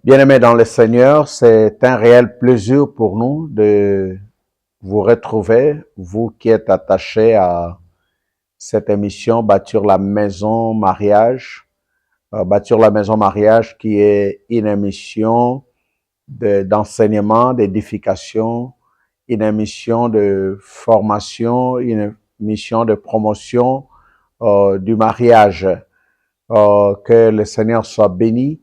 Bien-aimés dans le Seigneur, c'est un réel plaisir pour nous de vous retrouver, vous qui êtes attachés à cette émission Bâtir la maison mariage. Bâtir la maison mariage qui est une émission d'enseignement, d'édification, une émission de formation, une émission de promotion du mariage. Que le Seigneur soit béni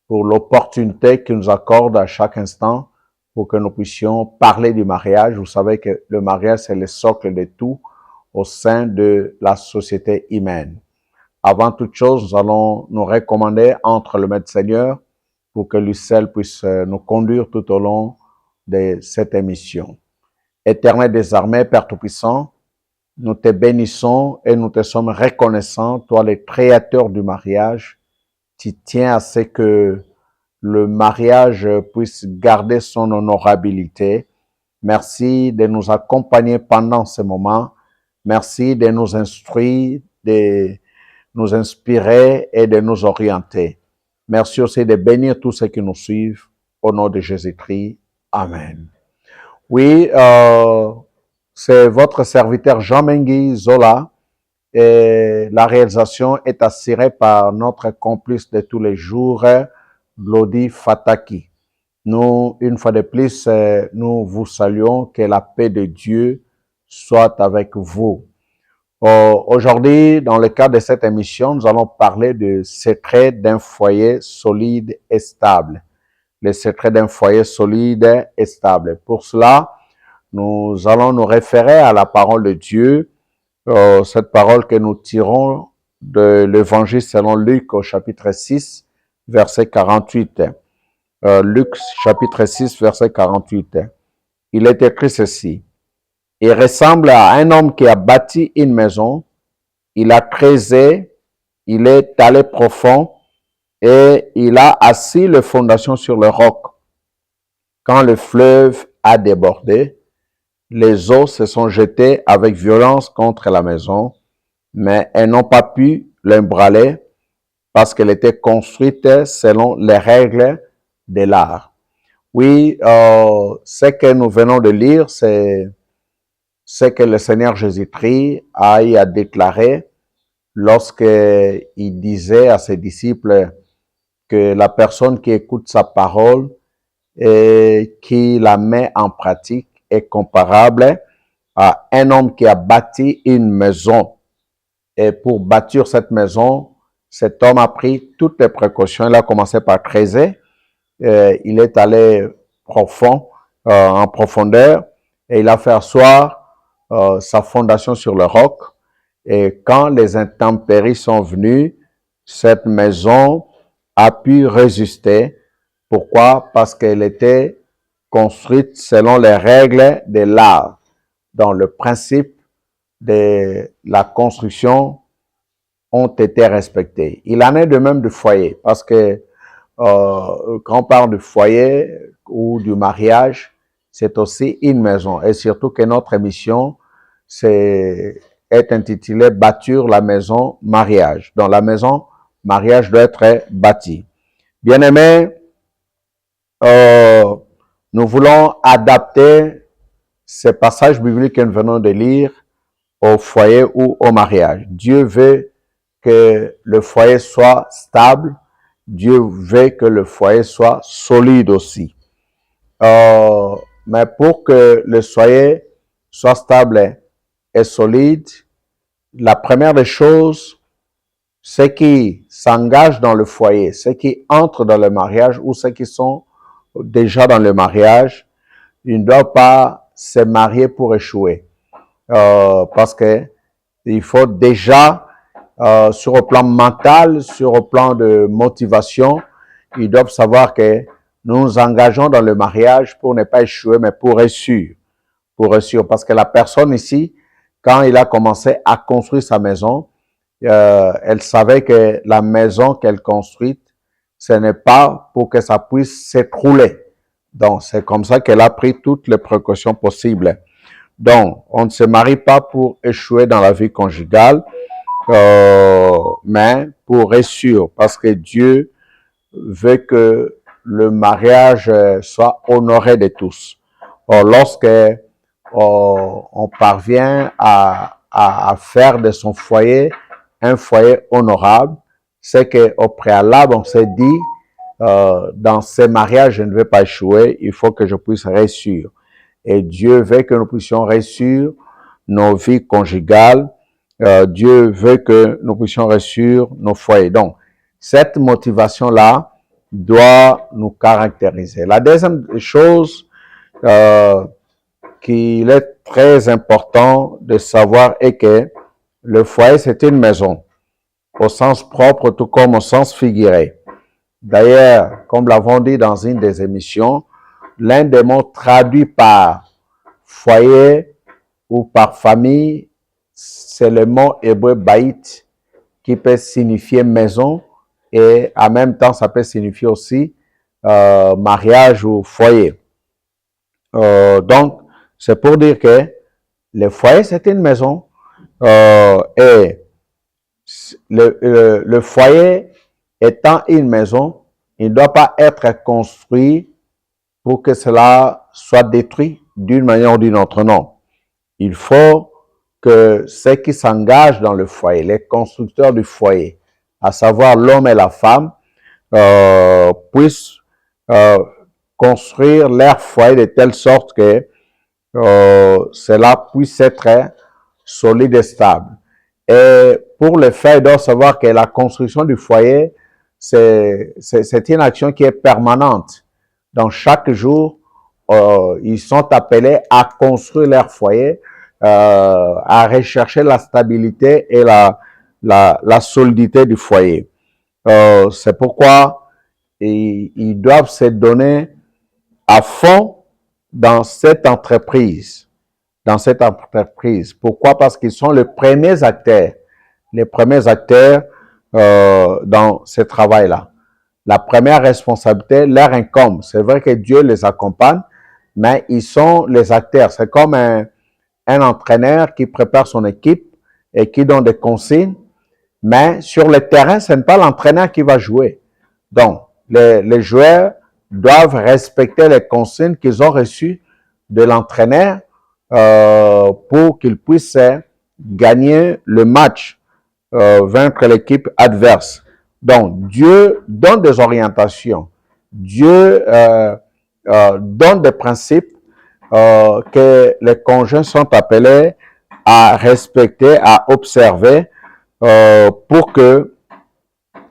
pour l'opportunité qu'il nous accorde à chaque instant pour que nous puissions parler du mariage. Vous savez que le mariage, c'est le socle de tout au sein de la société humaine. Avant toute chose, nous allons nous recommander entre le Maître Seigneur pour que lui seul puisse nous conduire tout au long de cette émission. Éternel des armées, Père Tout-Puissant, nous te bénissons et nous te sommes reconnaissants, toi le créateur du mariage. Tu tiens à ce que le mariage puisse garder son honorabilité. Merci de nous accompagner pendant ce moment. Merci de nous instruire, de nous inspirer et de nous orienter. Merci aussi de bénir tous ceux qui nous suivent. Au nom de Jésus-Christ. Amen. Oui, c'est votre serviteur Jean-Mengui Zola et la réalisation est assurée par notre complice de tous les jours, Glody Fataki. Nous, une fois de plus, nous vous saluons, que la paix de Dieu soit avec vous. Aujourd'hui, dans le cadre de cette émission, nous allons parler du secret d'un foyer solide et stable. Le secret d'un foyer solide et stable. Pour cela, nous allons nous référer à la parole de Dieu, cette parole que nous tirons de l'évangile selon Luc au chapitre 6, verset 48. Luc chapitre 6, verset 48. Il est écrit ceci. Il ressemble à un homme qui a bâti une maison, il a creusé, il est allé profond et il a assis les fondations sur le roc. Quand le fleuve a débordé, les eaux se sont jetées avec violence contre la maison, mais elles n'ont pas pu l'embraler parce qu'elle était construite selon les règles de l'art. Oui, ce que nous venons de lire, c'est ce que le Seigneur Jésus-Christ a déclaré lorsqu'il disait à ses disciples que la personne qui écoute sa parole et qui la met en pratique est comparable à un homme qui a bâti une maison. Et pour bâtir cette maison, cet homme a pris toutes les précautions. Il a commencé par creuser. Il est allé profond, en profondeur, et il a fait asseoir sa fondation sur le roc. Et quand les intempéries sont venues, cette maison a pu résister. Pourquoi? Parce qu'elle était construite selon les règles de l'art. Donc, le principe de la construction ont été respectés. Il en est de même du foyer, parce que quand on parle du foyer ou du mariage, c'est aussi une maison. Et surtout que notre émission est intitulée Bâtir la maison mariage. Donc, la maison mariage doit être bâtie. Bien-aimés, nous voulons adapter ces passages bibliques que nous venons de lire au foyer ou au mariage. Dieu veut que le foyer soit stable. Dieu veut que le foyer soit solide aussi. Mais pour que le foyer soit stable et solide, la première des choses, ceux qui s'engagent dans le foyer, ceux qui entrent dans le mariage ou ceux qui sont déjà dans le mariage, ils ne doivent pas se marier pour échouer. Parce que il faut déjà, sur le plan mental, sur le plan de motivation, ils doivent savoir que nous nous engageons dans le mariage pour ne pas échouer, mais pour réussir. Pour réussir. Parce que la personne ici, quand il a commencé à construire sa maison, elle savait que la maison qu'elle construit, ce n'est pas pour que ça puisse s'écrouler. Donc, c'est comme ça qu'elle a pris toutes les précautions possibles. Donc, on ne se marie pas pour échouer dans la vie conjugale, mais pour réussir, parce que Dieu veut que le mariage soit honoré de tous. Or, lorsque on parvient à faire de son foyer un foyer honorable, c'est qu'au préalable, on s'est dit, dans ces mariages, je ne vais pas échouer, il faut que je puisse réussir. Et Dieu veut que nous puissions réussir nos vies conjugales. Dieu veut que nous puissions réussir nos foyers. Donc, cette motivation-là doit nous caractériser. La deuxième chose qu'il est très important de savoir est que le foyer, c'est une maison, au sens propre tout comme au sens figuré. D'ailleurs, comme l'avons dit dans une des émissions, l'un des mots traduits par foyer ou par famille, c'est le mot hébreu baït, qui peut signifier maison et en même temps, ça peut signifier aussi mariage ou foyer. Donc, c'est pour dire que le foyer, c'est une maison et le foyer étant une maison, il ne doit pas être construit pour que cela soit détruit d'une manière ou d'une autre. Non. Il faut que ceux qui s'engagent dans le foyer, les constructeurs du foyer, à savoir l'homme et la femme, puissent construire leur foyer de telle sorte que cela puisse être solide et stable. Et pour le faire, il doit savoir que la construction du foyer, c'est une action qui est permanente. Donc, chaque jour, ils sont appelés à construire leur foyer, à rechercher la stabilité et la solidité du foyer. C'est pourquoi ils doivent se donner à fond dans cette entreprise. Pourquoi? Parce qu'ils sont les premiers acteurs dans ce travail-là. La première responsabilité leur incombe. C'est vrai que Dieu les accompagne, mais ils sont les acteurs. C'est comme un entraîneur qui prépare son équipe et qui donne des consignes, mais sur le terrain, ce n'est pas l'entraîneur qui va jouer. Donc, les joueurs doivent respecter les consignes qu'ils ont reçues de l'entraîneur pour qu'ils puissent gagner le match, vaincre l'équipe adverse. Donc, Dieu donne des orientations. Dieu donne des principes que les conjoints sont appelés à respecter, à observer pour que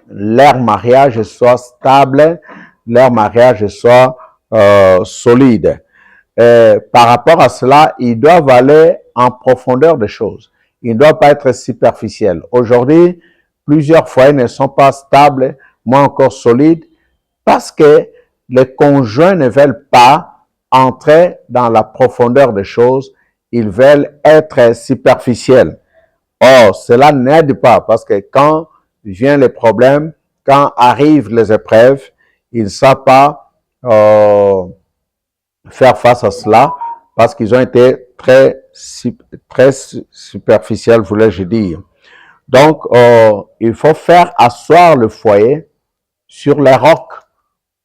leur mariage soit stable, leur mariage soit solide. Par rapport à cela, ils doivent aller en profondeur des choses. Ils ne doivent pas être superficiels. Aujourd'hui, plusieurs foyers ne sont pas stables, moins encore solides, parce que les conjoints ne veulent pas entrer dans la profondeur des choses. Ils veulent être superficiels. Or, cela n'aide pas, parce que quand viennent les problèmes, quand arrivent les épreuves, ils ne savent pas faire face à cela parce qu'ils ont été très superficiels, voulais-je dire. Donc, il faut faire asseoir le foyer sur les rocs.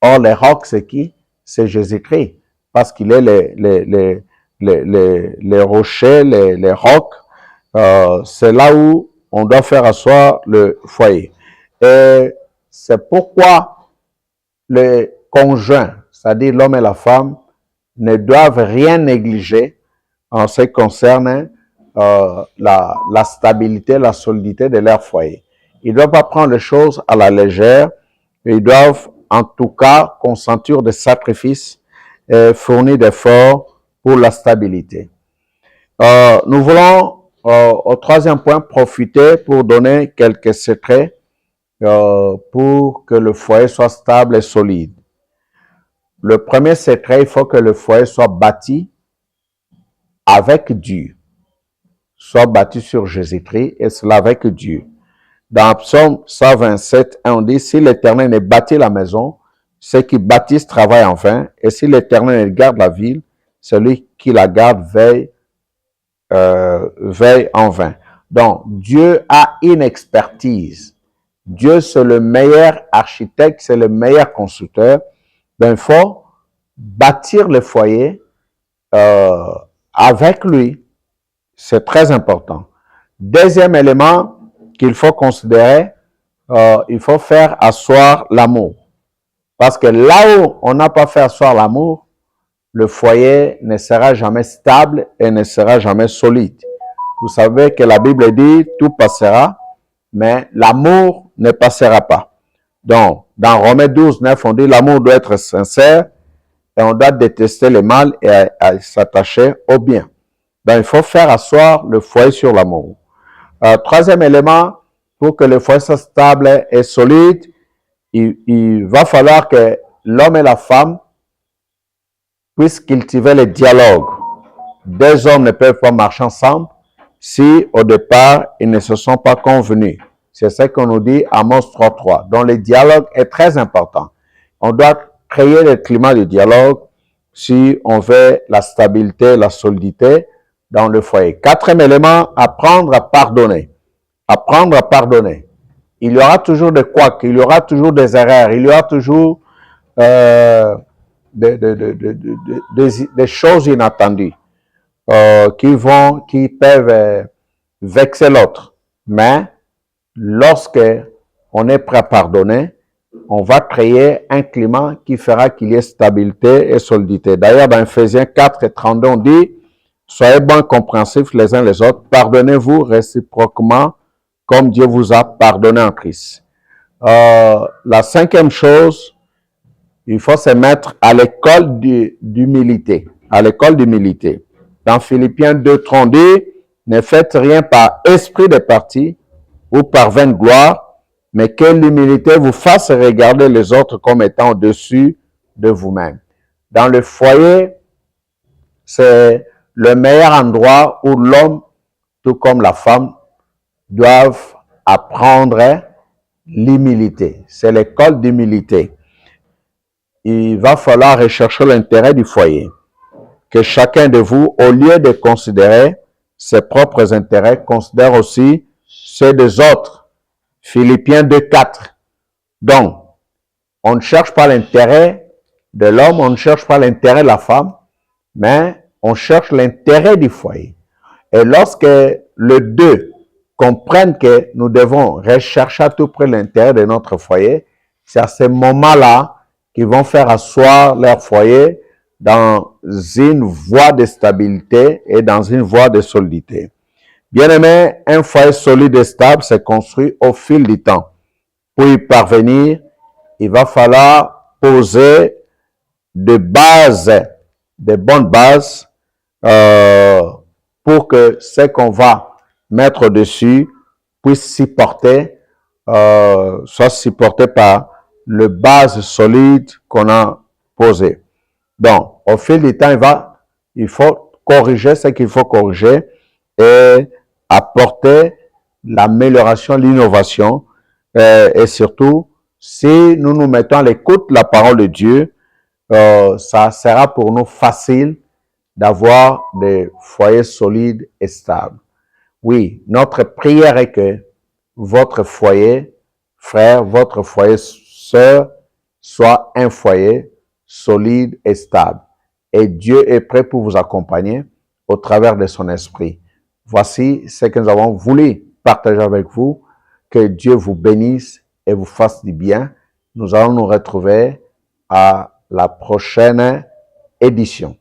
Or, les rocs, c'est qui? C'est Jésus-Christ, parce qu'il est les rochers, les rocs. C'est là où on doit faire asseoir le foyer. Et c'est pourquoi les conjoints, c'est-à-dire l'homme et la femme, ne doivent rien négliger en ce qui concerne la stabilité, la solidité de leur foyer. Ils ne doivent pas prendre les choses à la légère. Ils doivent en tout cas consentir des sacrifices et fournir des efforts pour la stabilité. Nous voulons, au troisième point, profiter pour donner quelques secrets pour que le foyer soit stable et solide. Le premier secret, il faut que le foyer soit bâti avec Dieu, soit bâti sur Jésus-Christ et cela avec Dieu. Dans Psaume 127, on dit, si l'Éternel ne bâtit la maison, ceux qui bâtissent travaillent en vain, et si l'Éternel ne garde la ville, celui qui la garde veille en vain. Donc, Dieu a une expertise. Dieu, c'est le meilleur architecte, c'est le meilleur constructeur. Donc, il faut bâtir le foyer avec lui. C'est très important. Deuxième élément qu'il faut considérer, il faut faire asseoir l'amour. Parce que là où on n'a pas fait asseoir l'amour, le foyer ne sera jamais stable et ne sera jamais solide. Vous savez que la Bible dit, tout passera, mais l'amour ne passera pas. Donc, dans Romains 12, 9, on dit, l'amour doit être sincère et on doit détester le mal et s'attacher au bien. Donc, il faut faire asseoir le foyer sur l'amour. Troisième élément, pour que le foyer soit stable et solide, il va falloir que l'homme et la femme puissent cultiver le dialogue. Deux hommes ne peuvent pas marcher ensemble si au départ ils ne se sont pas convenus. C'est ce qu'on nous dit à Amos 3.3. Donc le dialogue est très important. On doit créer le climat de dialogue si on veut la stabilité, la solidité dans le foyer. Quatrième élément, apprendre à pardonner. Apprendre à pardonner. Il y aura toujours des couacs, il y aura toujours des erreurs, il y aura toujours des choses inattendues qui peuvent vexer l'autre. Mais lorsque on est prêt à pardonner, on va créer un climat qui fera qu'il y ait stabilité et solidité. D'ailleurs, dans Ephésiens 4 et 32, on dit, soyez bons et compréhensifs les uns les autres, pardonnez-vous réciproquement comme Dieu vous a pardonné en Christ. La cinquième chose, il faut se mettre à l'école d'humilité. À l'école d'humilité. Dans Philippiens 2.30, on dit, ne faites rien par esprit de parti ou par vaine gloire, mais que l'humilité vous fasse regarder les autres comme étant au-dessus de vous-même. Dans le foyer, c'est le meilleur endroit où l'homme, tout comme la femme, doivent apprendre l'humilité. C'est l'école d'humilité. Il va falloir rechercher l'intérêt du foyer. Que chacun de vous, au lieu de considérer ses propres intérêts, considère aussi ceux des autres. Philippiens 2.4. Donc, on ne cherche pas l'intérêt de l'homme, on ne cherche pas l'intérêt de la femme, mais on cherche l'intérêt du foyer. Et lorsque les deux comprennent que nous devons rechercher à tout prix l'intérêt de notre foyer, c'est à ce moment-là qu'ils vont faire asseoir leur foyer dans une voie de stabilité et dans une voie de solidité. Bien aimé, un foyer solide et stable se construit au fil du temps. Pour y parvenir, il va falloir poser des bases, des bonnes bases, pour que ce qu'on va mettre dessus puisse supporter, soit supporté par les bases solides qu'on a posées. Donc, au fil du temps, il faut corriger ce qu'il faut corriger et apporter l'amélioration, l'innovation. Et surtout, si nous nous mettons à l'écoute de la parole de Dieu, ça sera pour nous facile d'avoir des foyers solides et stables. Oui, notre prière est que votre foyer, frère, votre foyer, sœur, soit un foyer solide et stable. Et Dieu est prêt pour vous accompagner au travers de son esprit. Voici ce que nous avons voulu partager avec vous. Que Dieu vous bénisse et vous fasse du bien. Nous allons nous retrouver à la prochaine édition.